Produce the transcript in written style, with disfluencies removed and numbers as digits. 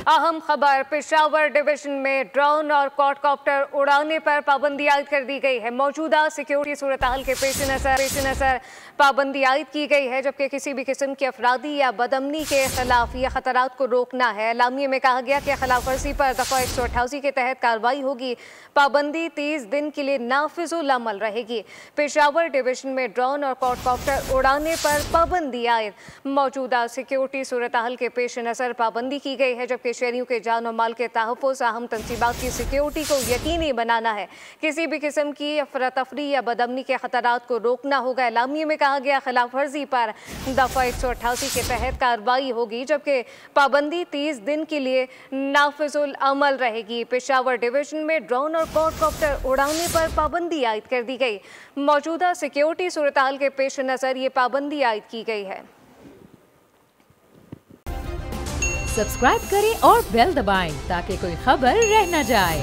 अहम खबर, पेशावर डिवीजन में ड्रोन और क्वाडकॉप्टर उड़ाने पर पाबंदी आयद कर दी गई है। मौजूदा सिक्योरिटी सूरत हाल के पेश नज़र पाबंदी आयद की गई है, जबकि किसी भी किस्म की अफरादी या बदअमनी के खिलाफ या खतरात को रोकना है। एलामिया में कहा गया कि खिलाफ वर्जी पर दफ़ा 188 के तहत कार्रवाई होगी। पाबंदी 30 दिन के लिए नाफिजुल अमल रहेगी। पेशावर डिवीजन में ड्रोन और क्वाडकॉप्टर उड़ाने पर पाबंदी आयद। मौजूदा सिक्योरिटी सूरत हाल के पेश नज़र पाबंदी की गई है, जबकि शहरियों के जान और माल के तहफ़्फ़ुज़, अहम तंसीबात की सिक्योरिटी को यकीनी बनाना है। किसी भी किस्म की अफरा तफरी या बदअमनी के खतरात को रोकना होगा। एलामिया में कहा गया खिलाफ वर्जी पर दफ़ा 188 के तहत कार्रवाई होगी, जबकि पाबंदी 30 दिन के लिए नाफिजुल अमल रहेगी। पेशावर डिवीजन में ड्रोन और क्वाडकॉप्टर उड़ाने पर पाबंदी आयद कर दी गई। मौजूदा सिक्योरिटी सूरत हाल के पेश नज़र ये पाबंदी आयद की गई है। सब्सक्राइब करें और बेल दबाएं ताकि कोई खबर रह न जाए।